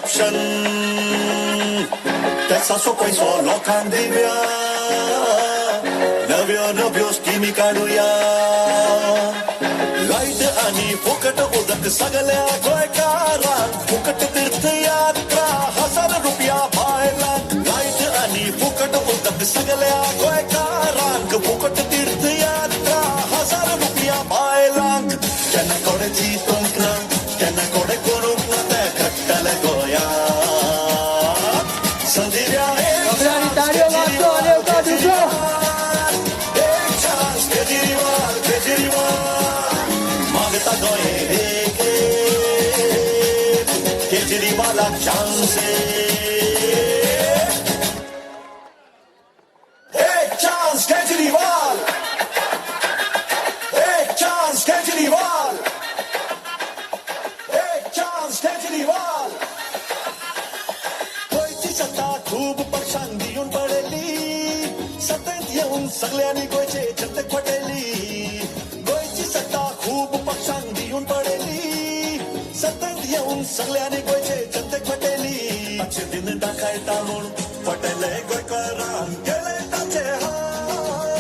Corruption त्याचा सोपयसो लोकांक दिव्या नव्यो स्किमी काढूया लाईट आणि फुकट उदक सगळ्या गोंयकारांक फुकट तीर्थयात्रा ₹1000 बायलांक लाईट आणि फुकट उदक सगळ्या गोंयकारांक फुकट तीर्थयात्रा ₹1000 बायलांक केन्ना कोणे चिंतूंक ना केन्ना कोणे करूंक ना ते घडटले गोंयांत संदिव्या मागता गोंय केजरीवालाक चान्स एक चान्स केजरीवाल एक चान्स केजरीवाल एक चान्स केजरीवाल गोंयची सत्ता खूब पक्षांक दिवन पडली सत्तेंत येवन सगळ्यांनी गोंयचे जनतेक फटयली गोंयची सत्ता खूब पक्षांक दिवन पडली सत्तेंत येवन सगळ्यांनी गोंयचे जनतेक फटयली मातशे दिन दाखयता म्हूण फटयले गोंयकारांक केले तांचे हाल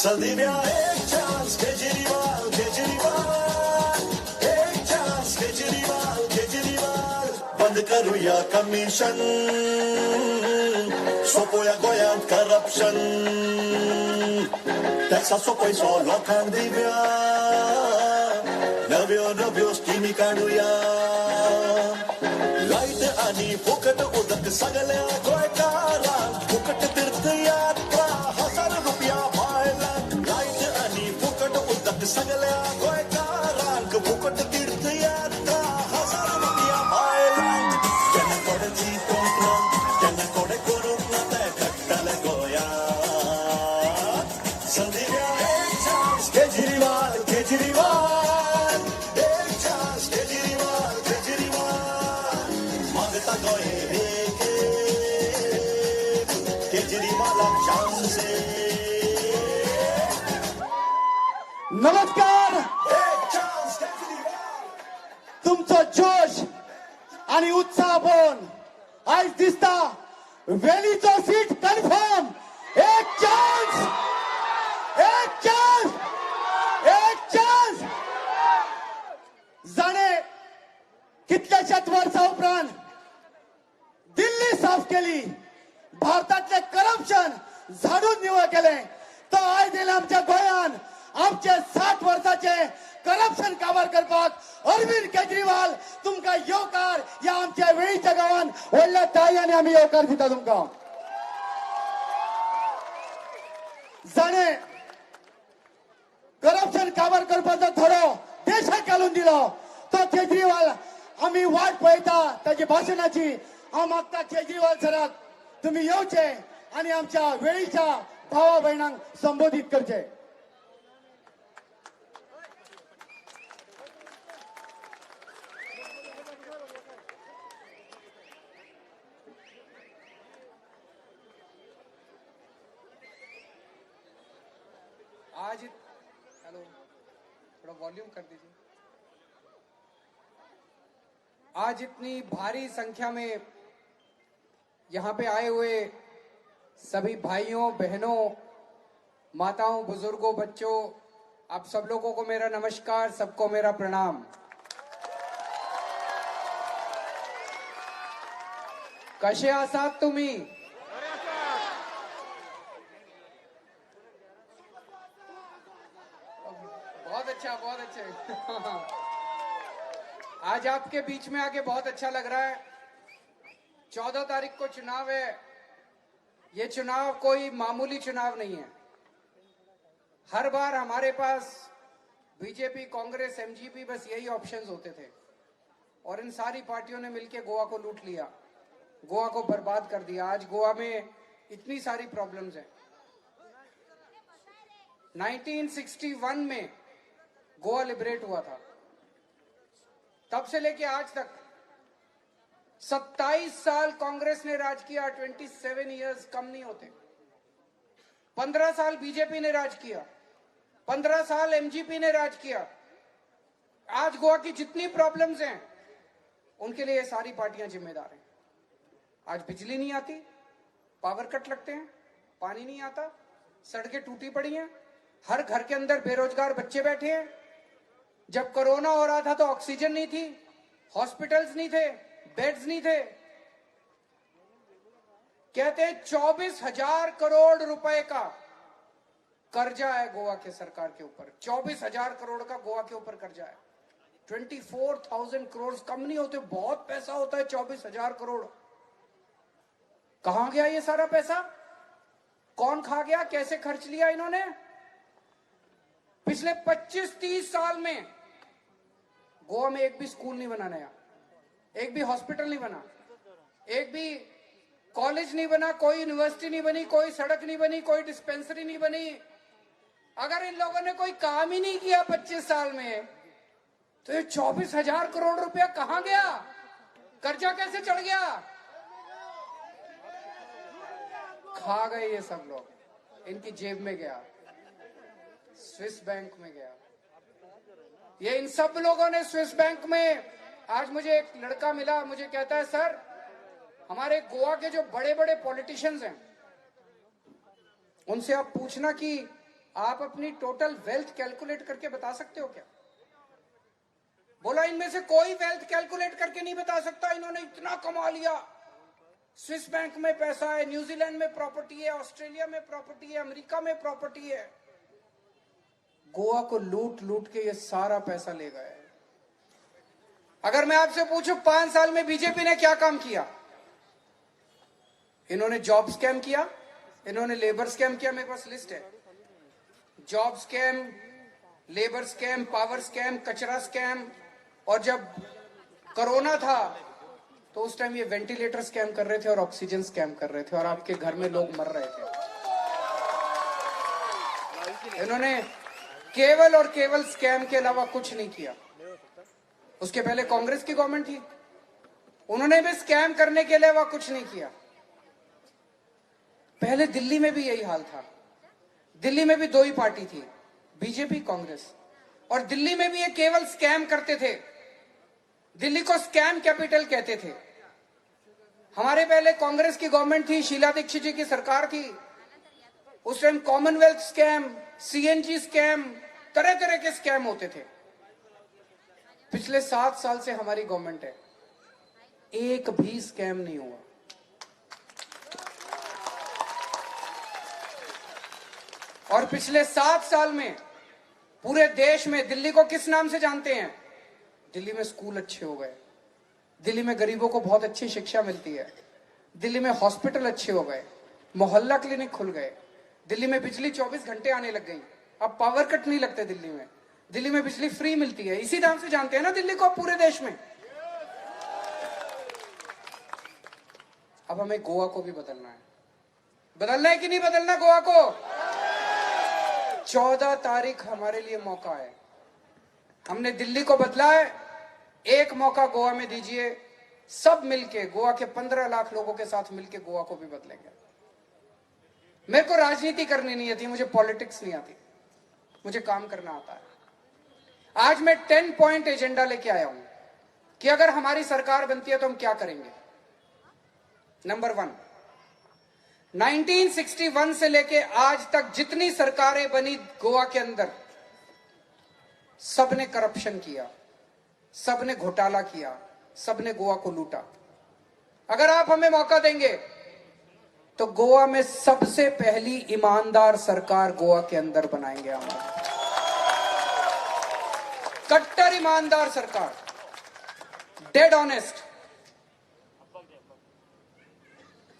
संदिव्या एक चान्स केजरीवाल केजरीवाल एक चान्स केजरीवाल केजरीवाल बंद करूया कमिशन सोपोया गोंयांत करप्शन टॅक्साचो पैसो लोकांक दिव्या नव्यो स्किमी काढूया लाईट आणि फुकट उदक सगळ्या गोंयकारांक फुकट तीर्थयात्रा ₹1000 बायलांक लाईट आणि फुकट उदक सगळ्या गोंयकारांक फुकट तीर्थयात्रा ₹1000 बायलांक केन्ना कोणे चिंतूंक ना केन्ना कोणे करूंक ना ते घडटले गोंयांत संदिव्या एक चान्स केजरीवाल केजरीवाल एक चान्स केजरीवाल केजरीवाल मागता गोंय केजरीवालाक चान्स नमस्कार एक चान्स केजरीवाल तुमचो जोश आणि उत्साह पळोवन आयज दिसता वेलीचो सीट कन्फर्म एक चान्स एक चान्स एक चान्स जाणे कितल्याशाच वर्सां उपरांत दिल्ली साफ केली भारतातले करप्शन झाडून निवळ केले तो आयज येयला आमच्या गोंयांत आमचे 60 वर्साचे करप्शन काबार करपाक अरविंद केजरीवाल तुमकां येवकार या आमच्या वेळीच्या गांवांत व्हडल्या ताळयांनी आमी येवकार दिता तुमकां जाणे करप्शन काबार करपाचो धडो देशाक घालून दिलो तो केजरीवाल आमी वाट पळयता ताची भाशणाची हांव मागता केजरीवाल सराक तुम्ही येवचे आणि आमच्या वेळीच्या भावा भयणांक संबोधित करचे हेलो थोड़ा वॉल्यूम कर दीजिए। आज इतनी भारी संख्या में यहाँ पे आए हुए सभी भाइयों बहनों माताओं बुजुर्गों बच्चों आप सब लोगों को मेरा नमस्कार सबको मेरा प्रणाम। कसे आसात तुम्ही बहुत अच्छे आज आपके बीच में आके बहुत अच्छा लग रहा है। 14 तारीख को चुनाव है। ये चुनाव कोई मामूली चुनाव नहीं है। हर बार हमारे पास बीजेपी कांग्रेस एमजीपी बस यही ऑप्शंस होते थे और इन सारी पार्टियों ने मिलकर गोवा को लूट लिया, गोवा को बर्बाद कर दिया। आज गोवा में इतनी सारी प्रॉब्लम्स हैं। 1961 में गोवा लिबरेट हुआ था, तब से लेके आज तक 27 साल कांग्रेस ने राज किया। 27 इयर्स कम नहीं होते। 15 साल बीजेपी ने राज किया, 15 साल एमजीपी ने राज किया। आज गोवा की जितनी प्रॉब्लम्स हैं उनके लिए ये सारी पार्टियां जिम्मेदार हैं। आज बिजली नहीं आती, पावर कट लगते हैं, पानी नहीं आता, सड़कें टूटी पड़ी हैं, हर घर के अंदर बेरोजगार बच्चे बैठे हैं। जब कोरोना हो रहा था तो ऑक्सीजन नहीं थी, हॉस्पिटल्स नहीं थे, बेड्स नहीं थे। कहते हैं 24,000 करोड़ रुपए का कर्जा है गोवा के सरकार के ऊपर। 24,000 करोड़ का गोवा के ऊपर कर्जा है। 24,000 करोड़ कम नहीं होते, बहुत पैसा होता है। 24,000 करोड़ कहां गया ये सारा पैसा? कौन खा गया? कैसे खर्च लिया इन्होंने? पिछले 25-30 साल में गोवा में एक भी स्कूल नहीं बना नया, एक भी हॉस्पिटल नहीं बना, एक भी कॉलेज नहीं बना, कोई यूनिवर्सिटी नहीं बनी, कोई सड़क नहीं बनी, कोई डिस्पेंसरी नहीं बनी। अगर इन लोगों ने कोई काम ही नहीं किया 25 साल में, तो ये 24,000 करोड़ रुपया कहां गया? कर्जा कैसे चढ़ गया? खा गए ये सब लोग, इनकी जेब में गया, स्विस बैंक में गया। ये इन सब लोगों ने स्विस बैंक में। आज मुझे एक लड़का मिला, मुझे कहता है सर, हमारे गोवा के जो बड़े बड़े पॉलिटिशियंस हैं उनसे आप पूछना कि आप अपनी टोटल वेल्थ कैलकुलेट करके बता सकते हो क्या? बोला इनमें से कोई वेल्थ कैलकुलेट करके नहीं बता सकता। इन्होंने इतना कमा लिया, स्विस बैंक में पैसा है, न्यूजीलैंड में प्रॉपर्टी है, ऑस्ट्रेलिया में प्रॉपर्टी है, अमेरिका में प्रॉपर्टी है। गोवा को लूट लूट के ये सारा पैसा ले गए। अगर मैं आपसे पूछूं 5 साल में बीजेपी ने क्या काम किया? इन्होंने जॉब स्कैम किया, इन्होंने लेबर स्कैम किया। मेरे पास लिस्ट है। Job scam, labour scam, power scam, कचरा स्कैम। और जब कोरोना था तो उस टाइम ये वेंटिलेटर स्कैम कर रहे थे और ऑक्सीजन स्कैम कर रहे थे और आपके घर में लोग मर रहे थे। इन्होंने केवल और केवल स्कैम के अलावा कुछ नहीं किया। उसके पहले कांग्रेस की गवर्नमेंट थी, उन्होंने भी स्कैम करने के अलावा कुछ नहीं किया। पहले दिल्ली में भी यही हाल था। दिल्ली में भी 2 ही पार्टी थी, बीजेपी, कांग्रेस। और दिल्ली में भी ये केवल स्कैम करते थे। दिल्ली को स्कैम कैपिटल कहते थे। हमारे पहले कांग्रेस की गवर्नमेंट थी, शीला दीक्षित जी की सरकार थी। उस time Commonwealth scam, CNG scam, तरह तरह के स्कैम होते थे। पिछले 7 साल से हमारी गवर्नमेंट है, एक भी स्कैम नहीं हुआ। और पिछले 7 साल में पूरे देश में दिल्ली को किस नाम से जानते हैं? दिल्ली में स्कूल अच्छे हो गए, दिल्ली में गरीबों को बहुत अच्छी शिक्षा मिलती है, दिल्ली में हॉस्पिटल अच्छे हो गए, मोहल्ला क्लिनिक खुल गए, दिल्ली में बिजली 24 घंटे आने लग गई, अब पावर कट नहीं लगते दिल्ली में, दिल्ली में बिजली फ्री मिलती है। इसी नाम से जानते हैं ना दिल्ली को पूरे देश में। अब हमें गोवा को भी बदलना है। बदलना है कि नहीं बदलना गोवा को? 14 तारीख हमारे लिए मौका है। हमने दिल्ली को बदला है, एक मौका गोवा में दीजिए। सब मिलके, गोवा के 15 लाख लोगों के साथ मिलके गोवा को भी बदलेंगे। मेरे को राजनीति करनी नहीं आती, मुझे पॉलिटिक्स नहीं आती, मुझे काम करना आता है। आज मैं 10 पॉइंट एजेंडा लेके आया हूं कि अगर हमारी सरकार बनती है तो हम क्या करेंगे। नंबर 1, 1961 से लेके आज तक जितनी सरकारें बनी गोवा के अंदर, सबने करप्शन किया, सबने घोटाला किया, सबने गोवा को लूटा। अगर आप हमें मौका देंगे तो गोवा में सबसे पहली ईमानदार सरकार गोवा के अंदर बनाएंगे हम। कट्टर ईमानदार सरकार, डेड ऑनेस्ट।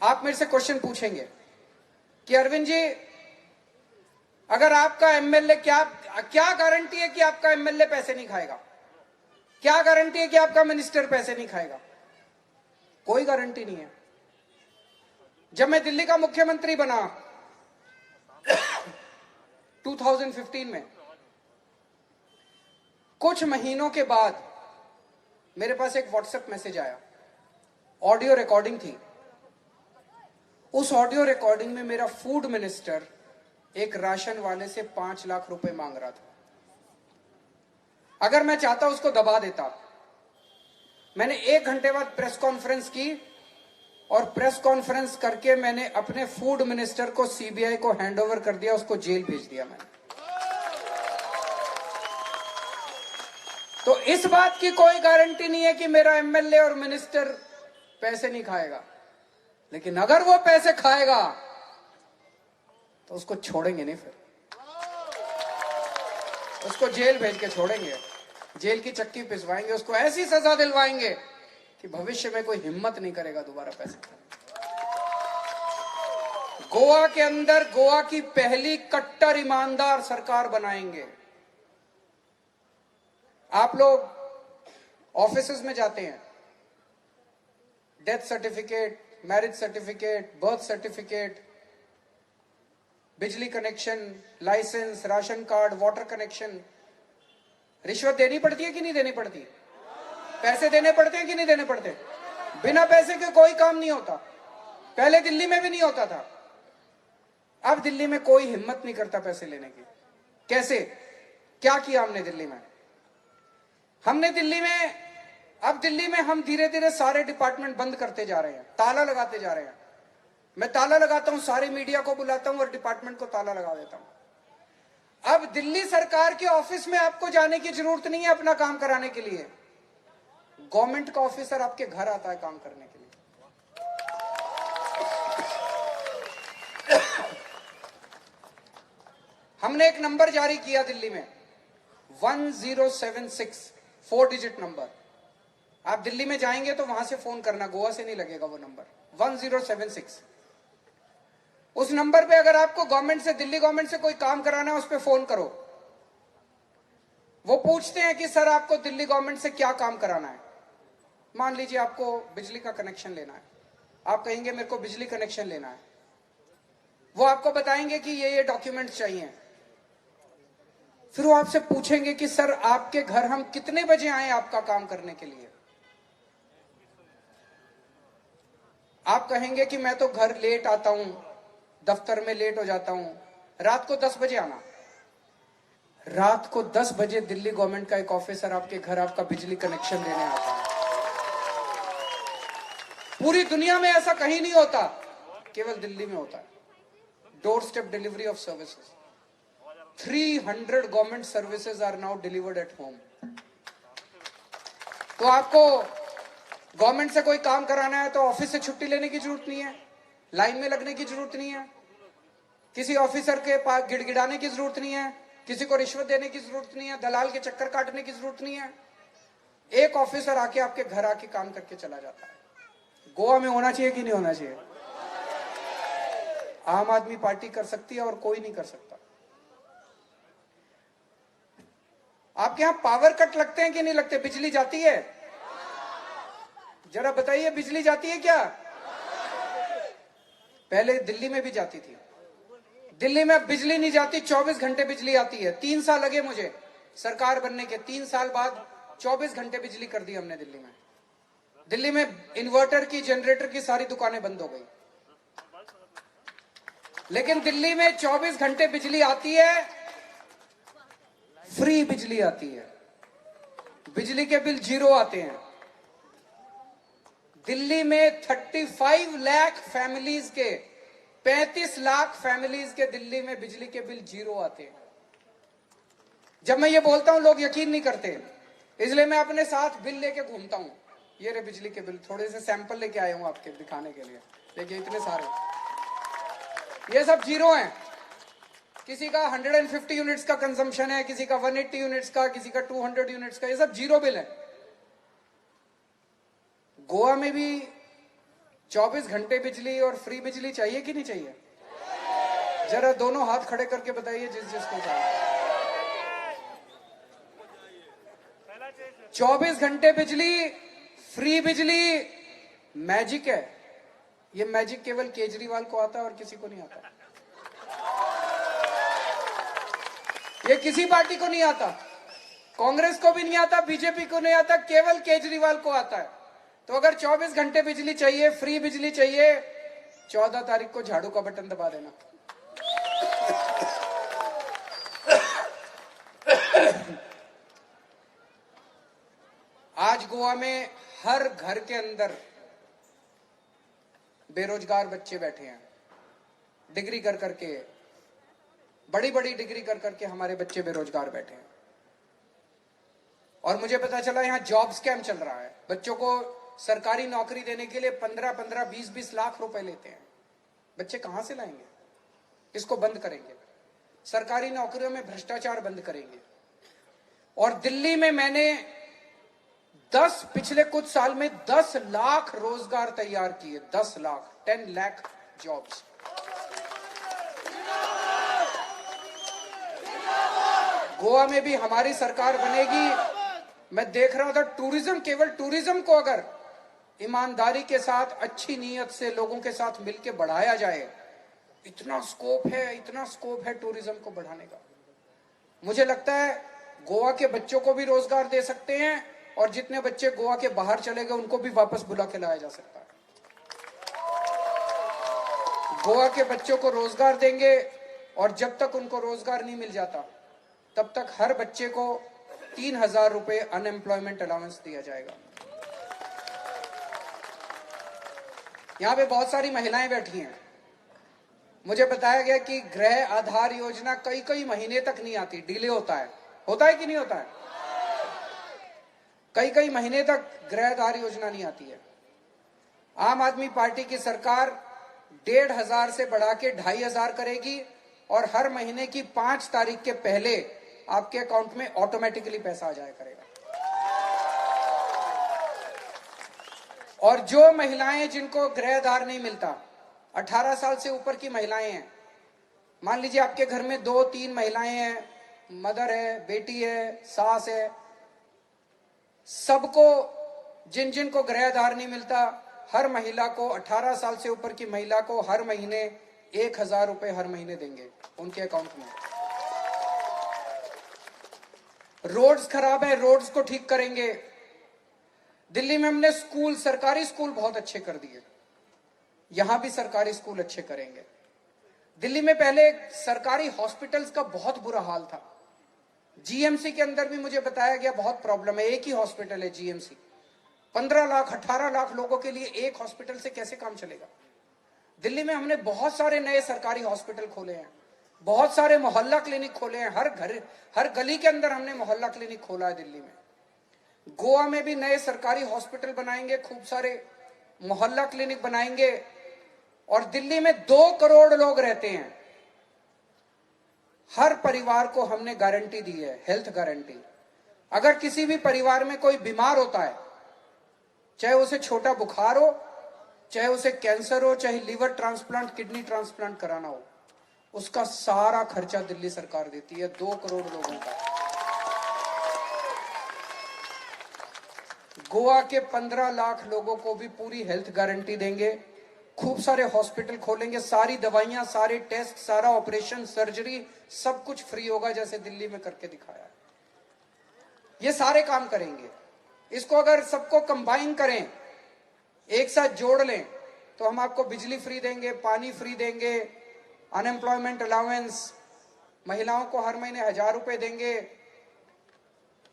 आप मेरे से क्वेश्चन पूछेंगे कि अरविंद जी, अगर आपका एमएलए, क्या गारंटी है कि आपका एमएलए पैसे नहीं खाएगा? क्या गारंटी है कि आपका मिनिस्टर पैसे नहीं खाएगा? कोई गारंटी नहीं है। जब मैं दिल्ली का मुख्यमंत्री बना 2015 में, कुछ महीनों के बाद मेरे पास एक व्हाट्सएप मैसेज आया, ऑडियो रिकॉर्डिंग थी। उस ऑडियो रिकॉर्डिंग में मेरा फूड मिनिस्टर एक राशन वाले से 5 लाख रुपए मांग रहा था। अगर मैं चाहता उसको दबा देता मैंने 1 घंटे बाद प्रेस कॉन्फ्रेंस की और प्रेस कॉन्फ्रेंस करके मैंने अपने फूड मिनिस्टर को सीबीआई को हैंडओवर कर दिया, उसको जेल भेज दिया मैंने। तो इस बात की कोई गारंटी नहीं है कि मेरा एमएलए और मिनिस्टर पैसे नहीं खाएगा, लेकिन अगर वो पैसे खाएगा तो उसको छोड़ेंगे नहीं, फिर उसको जेल भेज के छोड़ेंगे, जेल की चक्की पिसवाएंगे, उसको ऐसी सजा दिलवाएंगे कि भविष्य में कोई हिम्मत नहीं करेगा दोबारा पैसे खाने। गोवा के अंदर गोवा की पहली कट्टर ईमानदार सरकार बनाएंगे। आप लोग ऑफिसेज में जाते हैं, death certificate, marriage certificate, birth certificate, बिजली connection, licence, ration card, water connection, रिश्वत देनी पड़ती है कि नहीं देनी पड़ती? पैसे देने पड़ते हैं कि नहीं देने पड़ते? बिना पैसे के कोई काम नहीं होता। पहले दिल्ली में भी नहीं होता था, अब दिल्ली में कोई हिम्मत नहीं करता पैसे लेने की। कैसे, क्या किया हमने दिल्ली में? हमने दिल्ली में, अब दिल्ली में हम धीरे धीरे सारे डिपार्टमेंट बंद करते जा रहे हैं, ताला लगाते जा रहे हैं। मैं ताला लगाता हूं, सारी मीडिया को बुलाता हूं और डिपार्टमेंट को ताला लगा देता हूं। अब दिल्ली सरकार के ऑफिस में आपको जाने की जरूरत नहीं है अपना काम कराने के लिए, गवर्नमेंट का ऑफिसर आपके घर आता है काम करने के लिए। हमने एक नंबर जारी किया दिल्ली में, 1076, 4 डिजिट नंबर। आप दिल्ली में जाएंगे तो वहां से फोन करना, गोवा से नहीं लगेगा वो नंबर, 1076। उस नंबर पे अगर आपको गवर्नमेंट से, दिल्ली गवर्नमेंट से कोई काम कराना है, उस पे फोन करो। वो पूछते हैं कि सर आपको दिल्ली गवर्नमेंट से क्या काम कराना है। मान लीजिए आपको बिजली का कनेक्शन लेना है, आप कहेंगे मेरे को बिजली कनेक्शन लेना है। वो आपको बताएंगे कि ये डॉक्यूमेंट्स चाहिए। फिर वो आपसे पूछेंगे कि सर आपके घर हम कितने बजे आए आपका काम करने के लिए। आप कहेंगे कि मैं तो घर लेट आता हूं, दफ्तर में लेट हो जाता हूं, रात को 10 बजे आना। रात को 10 बजे दिल्ली गवर्नमेंट का एक ऑफिसर आपके घर आपका बिजली कनेक्शन देने आता है। पूरी दुनिया में ऐसा कहीं नहीं होता, केवल दिल्ली में होता है। Door step delivery of services, 300 government services are now delivered at home. तो आपको गवर्नमेंट से कोई काम कराना है तो ऑफिस से छुट्टी लेने की जरूरत नहीं है, लाइन में लगने की जरूरत नहीं है, किसी ऑफिसर के पास गिड़गिड़ाने की जरूरत नहीं है, किसी को रिश्वत देने की जरूरत नहीं है, दलाल के चक्कर काटने की जरूरत नहीं है। एक ऑफिसर आके आपके घर आके काम करके चला जाता है। गोवा में होना चाहिए कि नहीं होना चाहिए? आम आदमी पार्टी कर सकती है और कोई नहीं कर सकता। आपके यहां पावर कट लगते हैं कि नहीं लगते? बिजली जाती है? जरा बताइए, बिजली जाती है क्या? पहले दिल्ली में भी जाती थी, दिल्ली में बिजली नहीं जाती, 24 घंटे बिजली आती है। 3 साल लगे मुझे सरकार बनने के, 3 साल बाद 24 घंटे बिजली कर दी हमने दिल्ली में। दिल्ली में इन्वर्टर की, जनरेटर की सारी दुकानें बंद हो गई, लेकिन दिल्ली में 24 घंटे बिजली आती है, फ्री बिजली आती है, बिजली के बिल 0 आते हैं। दिल्ली में 35 लाख फैमिलीज के, 35 लाख फैमिलीज के दिल्ली में बिजली के बिल 0 आते हैं। जब मैं ये बोलता हूं लोग यकीन नहीं करते, इसलिए मैं अपने साथ बिल लेके घूमता हूं। ये रहे बिजली के बिल, थोड़े से सैंपल लेके आया हूं आपके दिखाने के लिए। देखिए इतने सारे, ये सब 0 हैं। किसी का 150 यूनिट्स का कंजम्पशन है, किसी का 180 यूनिट्स का, किसी का 200 यूनिट्स का, ये सब 0 बिल है। गोवा में भी 24 घंटे बिजली और फ्री बिजली चाहिए कि नहीं चाहिए? जरा दोनों हाथ खड़े करके बताइए जिस जिसको चाहिए। 24 घंटे बिजली, फ्री बिजली, मैजिक है। ये मैजिक केवल केजरीवाल को आता है और किसी को नहीं आता। ये किसी पार्टी को नहीं आता, कांग्रेस को भी नहीं आता, बीजेपी को नहीं आता, केवल केजरीवाल को आता है। तो अगर 24 घंटे बिजली चाहिए, फ्री बिजली चाहिए, 14 तारीख को झाड़ू का बटन दबा देना। आज गोवा में हर घर के अंदर बेरोजगार बच्चे बैठे हैं। डिग्री कर करके, बड़ी बड़ी डिग्री कर करके हमारे बच्चे बेरोजगार बैठे हैं। और मुझे पता चला यहाँ जॉब स्कैम चल रहा है। बच्चों को सरकारी नौकरी देने के लिए 15-15, 20-20 लाख रुपए लेते हैं। बच्चे कहां से लाएंगे? इसको बंद करेंगे। सरकारी नौकरियों में भ्रष्टाचार बंद करेंगे। और दिल्ली में मैंने पिछले कुछ साल में 10 लाख रोजगार तैयार किए। 10 लाख, 10 लाख जॉब्स। गोवा में भी हमारी सरकार बनेगी। मैं देख रहा था टूरिज्म, केवल टूरिज्म को अगर ईमानदारी के साथ, अच्छी नीयत से लोगों के साथ मिलकर बढ़ाया जाए, इतना स्कोप है टूरिज्म को बढ़ाने का। मुझे लगता है गोवा के बच्चों को भी रोजगार दे सकते हैं और जितने बच्चे गोवा के बाहर चले गए उनको भी वापस बुला के लाया जा सकता है। गोवा के बच्चों को रोजगार देंगे और जब तक उनको रोजगार नहीं मिल जाता तब तक हर बच्चे को 3,000 रुपए अनएम्प्लॉयमेंट अलाउंस दिया जाएगा। यहां पे बहुत सारी महिलाएं बैठी हैं। मुझे बताया गया कि गृह आधार योजना कई महीने तक नहीं आती, डिले होता है कि नहीं होता है? कई महीने तक गृह आधार योजना नहीं आती है। आम आदमी पार्टी की सरकार 1,500 से बढ़ा के 2,500 करेगी और हर महीने की 5 तारीख के पहले आपके अकाउंट में ऑटोमेटिकली पैसा आ जाया करेगा। और जो महिलाएं जिनको गृह आधार नहीं मिलता, 18 साल से ऊपर की महिलाएं हैं, मान लीजिए आपके घर में 2-3 महिलाएं हैं, मदर है, बेटी है, सास है, सबको जिन को गृह आधार नहीं मिलता, हर महिला को, 18 साल से ऊपर की महिला को हर महीने 1,000 रुपए हर महीने देंगे उनके अकाउंट में। रोड्स खराब है, रोड्स को ठीक करेंगे। दिल्ली में हमने स्कूल, सरकारी स्कूल बहुत अच्छे कर दिए, यहां भी सरकारी स्कूल अच्छे करेंगे। दिल्ली में पहले सरकारी हॉस्पिटल्स का बहुत बुरा हाल था। जीएमसी के अंदर भी मुझे बताया गया बहुत प्रॉब्लम है। एक ही हॉस्पिटल है जीएमसी, 15 लाख 18 लाख लोगों के लिए एक हॉस्पिटल से कैसे काम चलेगा? दिल्ली में हमने बहुत सारे नए सरकारी हॉस्पिटल खोले हैं, बहुत सारे मोहल्ला क्लिनिक खोले हैं। हर गली के अंदर हमने मोहल्ला क्लिनिक खोला है दिल्ली में। गोवा में भी नए सरकारी हॉस्पिटल बनाएंगे, खूब सारे मोहल्ला क्लिनिक बनाएंगे। और दिल्ली में 2 करोड़ लोग रहते हैं, हर परिवार को हमने गारंटी दी है, हेल्थ गारंटी। अगर किसी भी परिवार में कोई बीमार होता है, चाहे उसे छोटा बुखार हो, चाहे उसे कैंसर हो, चाहे लीवर ट्रांसप्लांट, किडनी ट्रांसप्लांट कराना हो, उसका सारा खर्चा दिल्ली सरकार देती है, 2 करोड़ लोगों का। गोवा के 15 लाख लोगों को भी पूरी हेल्थ गारंटी देंगे। खूब सारे हॉस्पिटल खोलेंगे, सारी दवाइयां, सारे टेस्ट, सारा ऑपरेशन, सर्जरी, सब कुछ फ्री होगा, जैसे दिल्ली में करके दिखाया है। ये सारे काम करेंगे। इसको अगर सबको कंबाइन करें, एक साथ जोड़ लें, तो हम आपको बिजली फ्री देंगे, पानी फ्री देंगे, अनएम्प्लॉयमेंट अलाउंस, महिलाओं को हर महीने 1,000 रुपए देंगे।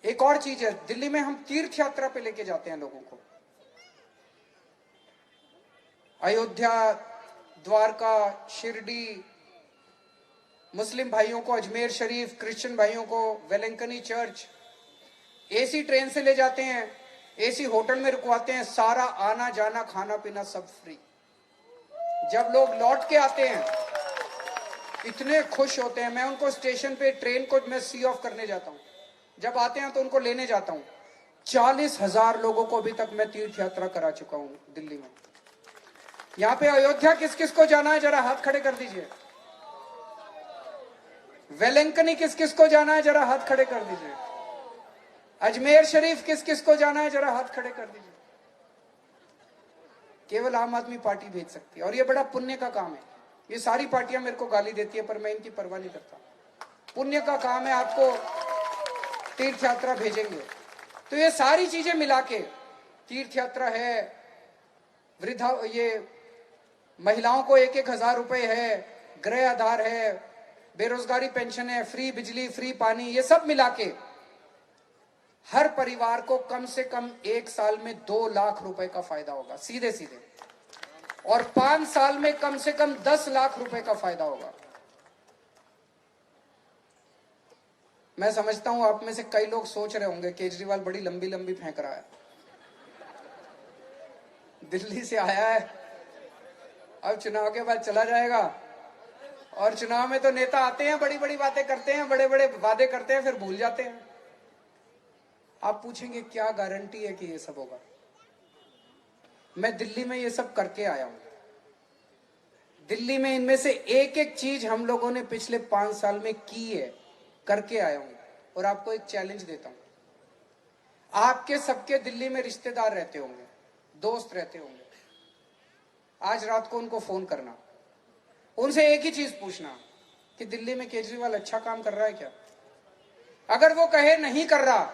एक और चीज है, दिल्ली में हम तीर्थ यात्रा पे लेके जाते हैं लोगों को। अयोध्या, द्वारका, शिरडी, मुस्लिम भाइयों को अजमेर शरीफ, क्रिश्चियन भाइयों को वेलंकनी चर्च, एसी ट्रेन से ले जाते हैं, एसी होटल में रुकवाते हैं, सारा आना जाना खाना पीना सब फ्री। जब लोग लौट के आते हैं इतने खुश होते हैं। मैं उनको स्टेशन पे, ट्रेन को मैं सी ऑफ करने जाता हूं, जब आते हैं तो उनको लेने जाता हूं। 40,000 लोगों को अभी तक मैं तीर्थ यात्रा करा चुका हूं दिल्ली में। यहां पे अयोध्या किस किस को जाना है, जरा हाथ खड़े कर दीजिए। वेलंकनी किस किस को जाना है, जरा हाथ खड़े कर दीजिए। अजमेर शरीफ किस किस को जाना है, जरा हाथ खड़े कर दीजिए। केवल आम आदमी पार्टी भेज सकती है और ये बड़ा पुण्य का काम है। ये सारी पार्टियां मेरे को गाली देती है पर मैं इनकी परवाह नहीं करता। पुण्य का काम है, आपको तीर्थ यात्रा भेजेंगे। तो ये सारी चीजें मिला के, तीर्थ यात्रा है, वृद्धा, ये महिलाओं को 1,000 रुपए है, गृह आधार है, बेरोजगारी पेंशन है, फ्री बिजली, फ्री पानी, ये सब मिला के हर परिवार को कम से कम 1 साल में 2 लाख रुपए का फायदा होगा, सीधे सीधे, और 5 साल में कम से कम 10 लाख रुपए का फायदा होगा। मैं समझता हूं आप में से कई लोग सोच रहे होंगे केजरीवाल बड़ी लंबी लंबी फेंक रहा है, दिल्ली से आया है, अब चुनाव के बाद चला जाएगा। और चुनाव में तो नेता आते हैं, बड़ी बड़ी बातें करते हैं, बड़े बड़े वादे करते हैं, फिर भूल जाते हैं। आप पूछेंगे क्या गारंटी है कि ये सब होगा? मैं दिल्ली में ये सब करके आया हूं। दिल्ली में इनमें से एक एक चीज हम लोगों ने पिछले 5 साल में की है, करके आया हूं। और आपको एक चैलेंज देता हूं, आपके सबके दिल्ली में रिश्तेदार रहते होंगे, दोस्त रहते होंगे। आज रात को उनको फोन करना, उनसे एक ही चीज पूछना कि दिल्ली में केजरीवाल अच्छा काम कर रहा है क्या? अगर वो कहे नहीं कर रहा,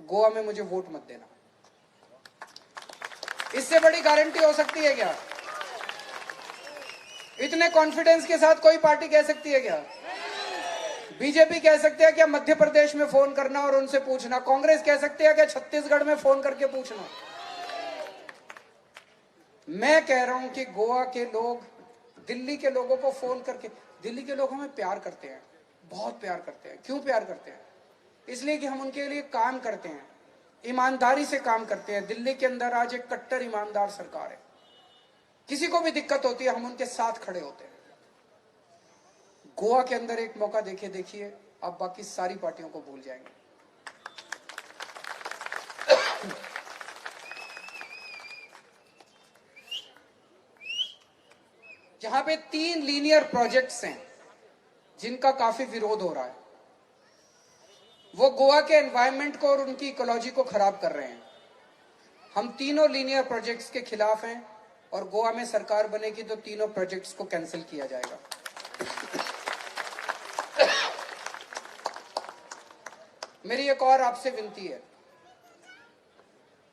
गोवा में मुझे वोट मत देना। इससे बड़ी गारंटी हो सकती है क्या? इतने कॉन्फिडेंस के साथ कोई पार्टी कह सकती है क्या? बीजेपी कह सकते हैं क्या मध्य प्रदेश में फोन करना और उनसे पूछना? कांग्रेस कह सकते हैं क्या छत्तीसगढ़ में फोन करके पूछना? मैं कह रहा हूं कि गोवा के लोग दिल्ली के लोगों को फोन करके, दिल्ली के लोग हमें प्यार करते हैं, बहुत प्यार करते हैं। क्यों प्यार करते हैं? इसलिए कि हम उनके लिए काम करते हैं, ईमानदारी से काम करते हैं। दिल्ली के अंदर आज एक कट्टर ईमानदार सरकार है, किसी को भी दिक्कत होती है हम उनके साथ खड़े होते हैं। गोवा के अंदर एक मौका देखिए, आप बाकी सारी पार्टियों को भूल जाएंगे। जहां पे 3 लीनियर प्रोजेक्ट्स हैं जिनका काफी विरोध हो रहा है, वो गोवा के एनवायरनमेंट को और उनकी इकोलॉजी को खराब कर रहे हैं। हम तीनों लीनियर प्रोजेक्ट्स के खिलाफ हैं और गोवा में सरकार बनेगी तो तीनों प्रोजेक्ट्स को कैंसिल किया जाएगा। मेरी एक और आपसे विनती है,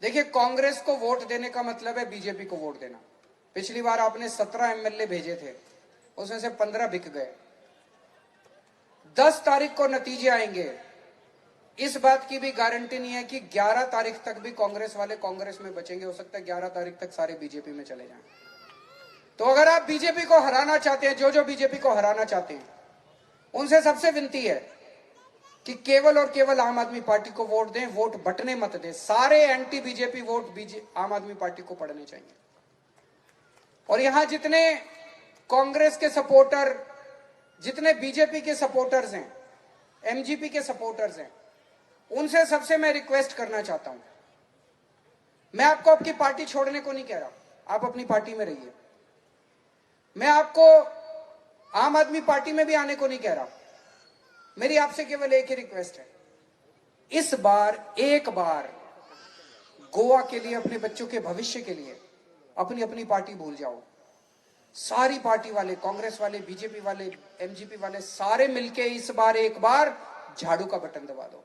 देखिए कांग्रेस को वोट देने का मतलब है बीजेपी को वोट देना। पिछली बार आपने 17 एमएलए भेजे थे, उसमें से 15 बिक गए। 10 तारीख को नतीजे आएंगे, इस बात की भी गारंटी नहीं है कि 11 तारीख तक भी कांग्रेस वाले कांग्रेस में बचेंगे। हो सकता है 11 तारीख तक सारे बीजेपी में चले जाएं। तो अगर आप बीजेपी को हराना चाहते हैं, जो बीजेपी को हराना चाहते हैं, उनसे सबसे विनती है कि केवल और केवल आम आदमी पार्टी को वोट दें, वोट बंटने मत दें। सारे एंटी बीजेपी वोट आम आदमी पार्टी को पड़ने चाहिए। और यहां जितने कांग्रेस के सपोर्टर, जितने बीजेपी के सपोर्टर्स हैं, एमजीपी के सपोर्टर्स हैं, उनसे सबसे मैं रिक्वेस्ट करना चाहता हूं, मैं आपको आपकी पार्टी छोड़ने को नहीं कह रहा, आप अपनी पार्टी में रहिए। मैं आपको आम आदमी पार्टी में भी आने को नहीं कह रहा। मेरी आपसे केवल एक ही रिक्वेस्ट है, इस बार एक बार गोवा के लिए, अपने बच्चों के भविष्य के लिए अपनी अपनी पार्टी भूल जाओ। सारी पार्टी वाले, कांग्रेस वाले, बीजेपी वाले, एमजीपी वाले, सारे मिलके इस बार एक बार झाड़ू का बटन दबा दो।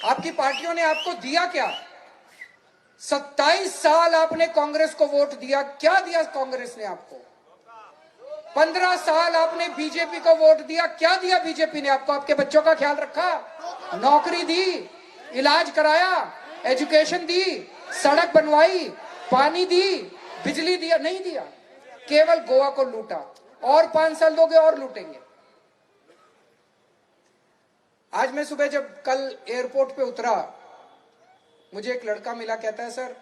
आपकी पार्टियों ने आपको दिया क्या? 27 साल आपने कांग्रेस को वोट दिया, क्या दिया कांग्रेस ने आपको? 15 साल आपने बीजेपी को वोट दिया, क्या दिया बीजेपी ने आपको? आपके बच्चों का ख्याल रखा, नौकरी दी, इलाज कराया, एजुकेशन दी, सड़क बनवाई, पानी दी, बिजली दिया? नहीं दिया, केवल गोवा को लूटा। और 5 साल दोगे और लूटेंगे। आज मैं सुबह जब कल एयरपोर्ट पे उतरा, मुझे एक लड़का मिला, कहता है सर,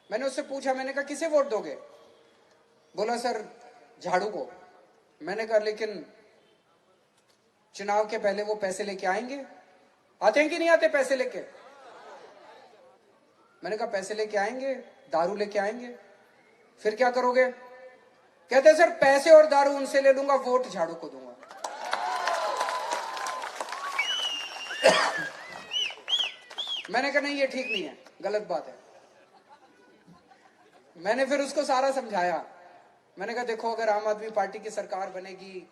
मैंने उससे पूछा, मैंने कहा किसे वोट दोगे? बोला सर झाड़ू को। मैंने कहा लेकिन चुनाव के पहले वो पैसे लेके आएंगे, आते हैं कि नहीं आते पैसे लेके? मैंने कहा पैसे लेके आएंगे, दारू लेके आएंगे, फिर क्या करोगे? कहते सर पैसे और दारू उनसे ले लूंगा, वोट झाड़ू को दूंगा। मैंने कहा नहीं ये ठीक नहीं है, गलत बात है। मैंने फिर उसको सारा समझाया। मैंने कहा देखो, अगर आम आदमी पार्टी की सरकार बनेगी,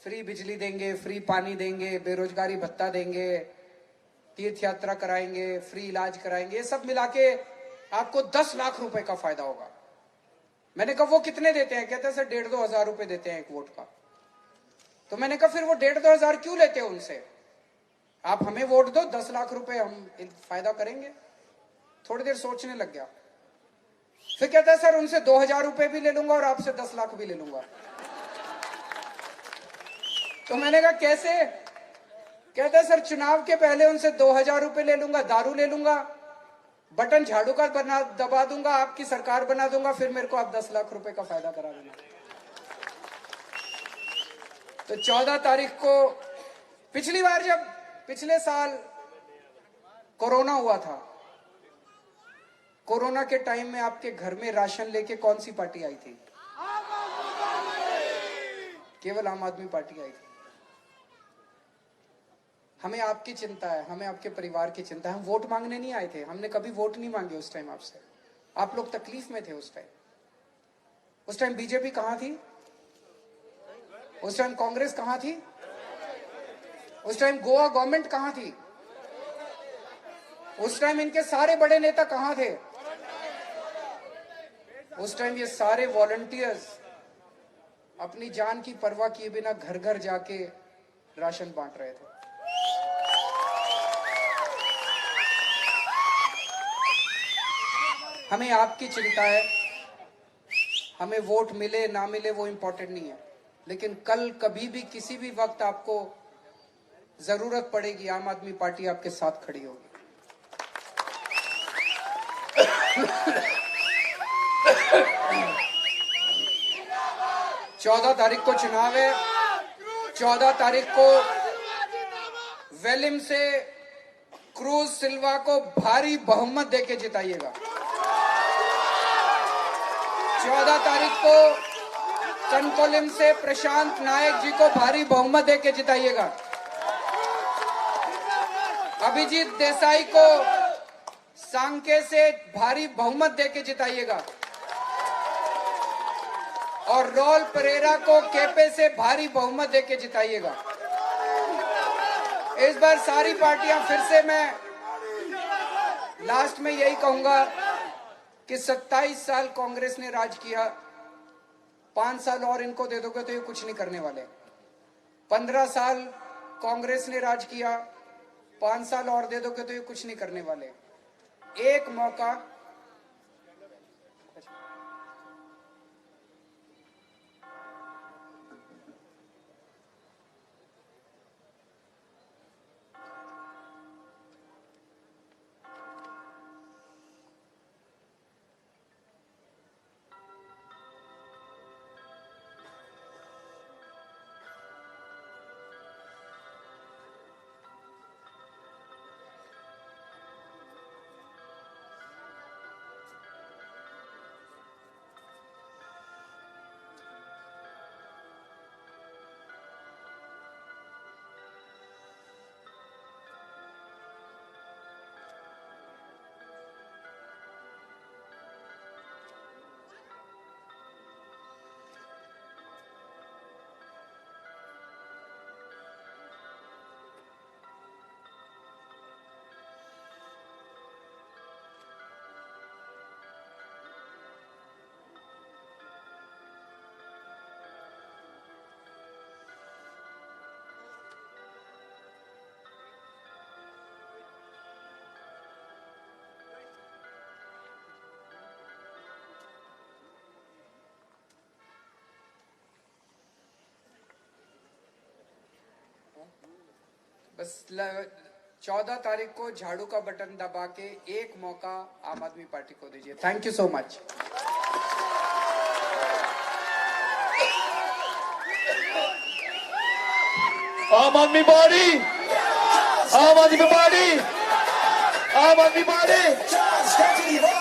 फ्री बिजली देंगे, फ्री पानी देंगे, बेरोजगारी भत्ता देंगे, तीर्थ यात्रा कराएंगे, फ्री इलाज कराएंगे, ये सब मिला के आपको 10 लाख रुपए का फायदा होगा। मैंने कहा वो कितने देते हैं? कहते हैं सर 1,500-2,000 रुपए देते हैं एक वोट का। तो मैंने कहा फिर वो 1,5-2 हजार क्यों लेते हो उनसे? आप हमें वोट दो, 10 लाख रुपए हम फायदा करेंगे। थोड़ी देर सोचने लग गया, फिर कहता है सर उनसे 2,000 रुपए भी ले लूंगा और आपसे 10 लाख भी ले लूंगा। तो मैंने कहा कैसे? कहता है सर चुनाव के पहले उनसे 2,000 रुपए ले लूंगा, दारू ले लूंगा, बटन झाड़ू का दबा दूंगा, आपकी सरकार बना दूंगा, फिर मेरे को आप 10 लाख रुपए का फायदा करा देना। तो 14 तारीख को, पिछली बार जब पिछले साल कोरोना हुआ था, कोरोना के टाइम में आपके घर में राशन लेके कौन सी पार्टी आई थी? केवल आम आदमी पार्टी आई थी। हमें आपकी चिंता है, हमें आपके परिवार की चिंता है। हम वोट मांगने नहीं आए थे, हमने कभी वोट नहीं मांगे उस टाइम आपसे। आप लोग तकलीफ में थे उस टाइम। उस टाइम बीजेपी कहां थी? उस टाइम कांग्रेस कहां थी? उस टाइम गोवा गवर्नमेंट कहां थी? उस टाइम इनके सारे बड़े नेता कहां थे? उस टाइम ये सारे वॉलंटियर्स अपनी जान की परवाह किए बिना घर घर जाके राशन बांट रहे थे। हमें आपकी चिंता है। हमें वोट मिले ना मिले वो इंपॉर्टेंट नहीं है, लेकिन कल कभी भी किसी भी वक्त आपको जरूरत पड़ेगी, आम आदमी पार्टी आपके साथ खड़ी होगी। 14 तारीख को चुनाव है। 14 तारीख को वेलिम से क्रूज सिल्वा को भारी बहुमत देके जिताइएगा। 14 तारीख को कनकोलिम से प्रशांत नायक जी को भारी बहुमत देके जिताइएगा। अभिजीत देसाई को सांके से भारी बहुमत देके जिताइएगा और रोल परेरा को केपे से भारी बहुमत देके जिताइएगा। इस बार सारी पार्टियां, फिर से मैं लास्ट में यही कहूंगा कि 27 साल कांग्रेस ने राज किया, 5 साल और इनको दे दोगे तो ये कुछ नहीं करने वाले। 15 साल कांग्रेस ने राज किया, 5 साल और दे दोगे तो ये कुछ नहीं करने वाले। एक मौका बस 14 तारीख को झाड़ू का बटन दबा के एक मौका आम आदमी पार्टी को दीजिए। Thank you so much. आम आदमी पार्टी, आम आदमी पार्टी, आम आदमी पार्टी।